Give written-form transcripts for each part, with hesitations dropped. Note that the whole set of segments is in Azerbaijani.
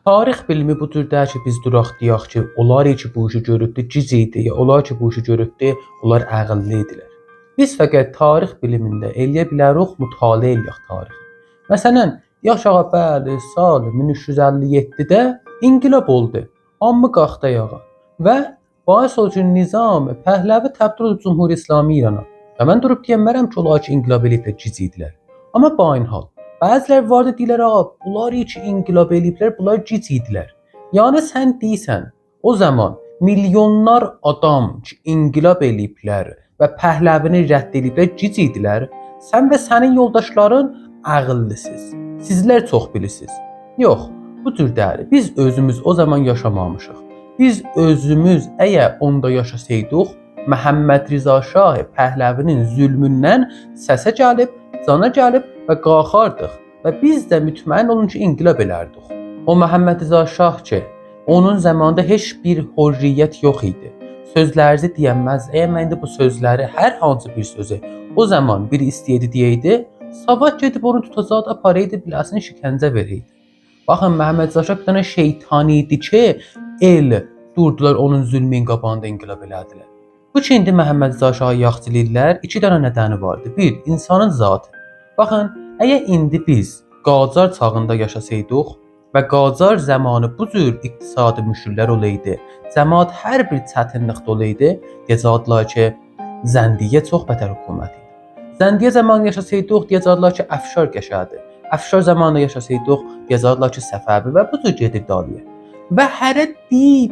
Tarix bilimi bu cürdür ki, biz duraq deyək ki, onlar ki bu işi görübdü, gic idi, ya onlar ki bu işi görübdü, onlar ağıllı idilər. Biz fəqət tarix bilimində eləyə bilərik, mütaliə eləyək tarixi. Məsələn, yaşağa bəli, sal 1357-də inqilab oldu. Hamı qalxdı ayağa və bais oldu ki, Nizam Pəhləvi təbdil oldu Cümhuriyyət İslamı İrana. Və mən durub deyəmmərəm ki, onlar ki inqilab eləyiblər, gic idilər. Amma bainhal bəziləri var da deyirlər, bunlar ki inqilab eləyiblər, bunlar gic idilər. Yəni sən deyirsən, o zaman milyonlar adam ki inqilab eləyiblər və Pəhləvini rədd eləyiblər, gic idilər. Sən və sənin yoldaşların ağıllısınız. Sizlər çox bilirsiniz. Yox, bu cür deyil. Biz özümüz o zaman yaşamamışıq. Biz özümüz əgər onda yaşasaydıq, Məhəmməd Rza Şah Pəhləvinin zülmündən səsə gəlib, cana gəlib və qalxardıq və biz də mütməyin olun ki, inqilab elərdik. O Məhəmməd Rza Şah ki, onun zamanında heç bir hürriyyət yox idi. Sözlərinizi deyəməz. Əgər mən indi bu sözləri, hər hansı bir sözü o zaman biri istəyirdi deyəydi, sabah gedib onu tutacaq, aparaydı, biləsini şikəncə verəydi. Baxın, Məhəmməd Rza Şah bir dənə şeytan idi ki, el durdular onun zülmün qabağında inqilab elədilər. Bu ki, indi Məhəmməd Rza Şahı yaxçılıyırlar, iki dənə nədəni vardı. Bir, insanın zatı. Baxın, əgər indi biz Qacar çağında yaşasaydıq və Qacar zamanı bu cür iqtisadi müşkillər olaydı, cəmaət hər bir çətinlikdə olaydı, deyəcəklər ki, Zəndiyə çox bətər hökumət idi. Zəndiyə zamanı yaşasaydıq, deyəcəklər ki, Əfşar qəşədi. Əfşar zamanında yaşasaydıq, deyəcəklər ki, Səfəvi və bu cür gedirdi aliyə. Və hərə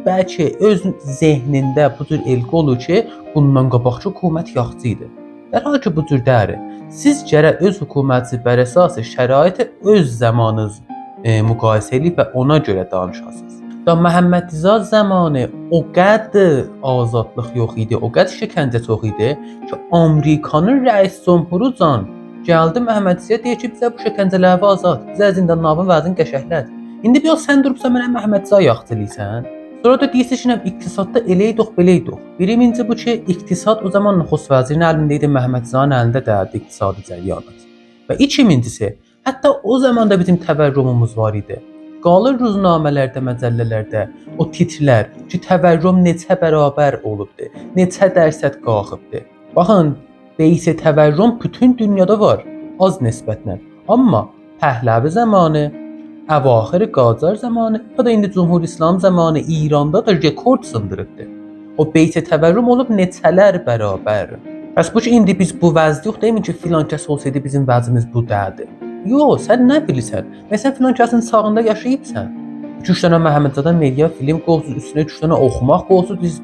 bəlkə öz zehnində bu cür elqi olur ki, bundan qabaqçı hökumət yaxçı idi. Dərhal ki, bu cür deyir. Siz gərək öz hökuməti bər əsası şəraiti öz zamanınız müqayisə edib və ona görə danışasınız. Da Məhəmməd Rza zamanı o qədər azadlıq yox idi, o qədər şikəncə çox idi ki, Amerikanın rəis cümhuru can gəldi Məhəmməd Rzaya deyir ki, bizə bu şikəncələri azad, bizə zindanların vəzini qəşəngləd. İndi bir sən durubsan mənə Məhəmməd Rza yaxçılıysan. Sonra da deyirsən ki, iqtisadda eləydik, beləydik. Birinci bu ki, iqtisad o zaman nüfuz vəzirin əlində idi, Məhəmməd Rzanın əlində deyildi iqtisadi cərəyanat. Və ikincisi, hətta o zaman da bizim təvərrümümüz var idi. Qalır ruznamələrdə, məcəllələrdə o titrlər ki, təvərrüm neçə bərabər olubdu, neçə dərəcət qalxıbdı. Baxın, beys təvərrüm bütün dünyada var, az nisbətlə. Amma Pəhləvi zamanı, əvaxir Qacar zamanı ya da indi Cümhuriyyət İslam zamanı İranda da rekord sındırıbdı. O beys təvərrüm olub neçələr bərabər. Bəs bu ki, indi biz bu vəzdə yox deyimin ki, filan kəs olsaydı bizim vəzimiz bu dədir. Yox, sən nə bilirsən? Məsələn, filan kəsin sağında yaşayıbsan. 2-3 dənə Məhəmməd Rzadan media film qoyursunuz, üstünə 3 dənə oxumaq qoyursunuz, deyirsiz,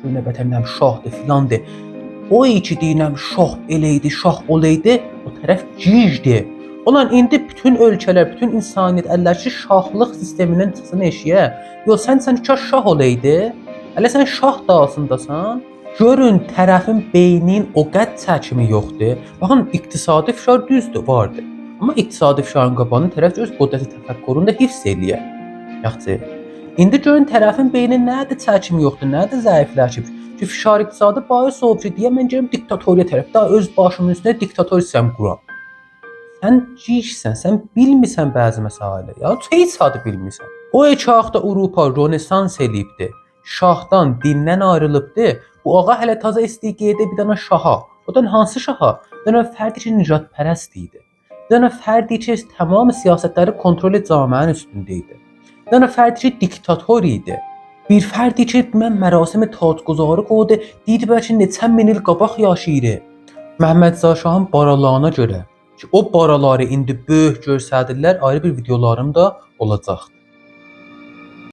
günə bətənəm şahdır, filandır. O ki deyinəm şah eləydi, şah olaydı, o tərəf gicdir. Olan indi bütün ölkələr, bütün insaniyyət əllərçi şahlıq sistemindən çıxsın eşiyə. Yox, sən kaş şah olaydı. Hələ sən şah dağısındasan. Görün, tərəfin beyninin o qəd çəkimi yoxdur. Baxın, iqtisadi fişar düzdür, vardır. Amma iqtisadi fişarın qabağını tərəf öz qüdrəti təfəkkürünü də hifz eləyər. Yaxşı. İndi görün, tərəfin beyninin nədə çəkimi yoxdur, nədə zəifləşib. Ki, fişar iqtisadi bais olub ki, deyə mən gələm diktatoriya tərəf. Daha öz başımın üstünə diktator sistem quram. Sən cişsən, sən bilmirsən bəzi məsələləri. Ya, heç adı bilmirsən. O çağda Avropa Rönesans eləyibdi. Şahdan, dindən ayrılıbdı. Bu ağa hələ taza istiqedə bir dənə şaha. O da hansı şaha? Bir dənə fərdi ki, nicatpərəst idi. Bir dənə fərdi ki, tamam siyasətləri kontrol cəmiyyətin üstündə idi. Bir dənə fərdi ki, diktator idi. Bir fərdi ki, mən mərasimi tacguzarı qoydu, deyirdi bəlkə neçə min il qabaq yaşayır. Məhəmməd Rza Şahın baralarına görə ki, o baraları indi böyük görsədirlər, ayrı bir videolarım da olacaq.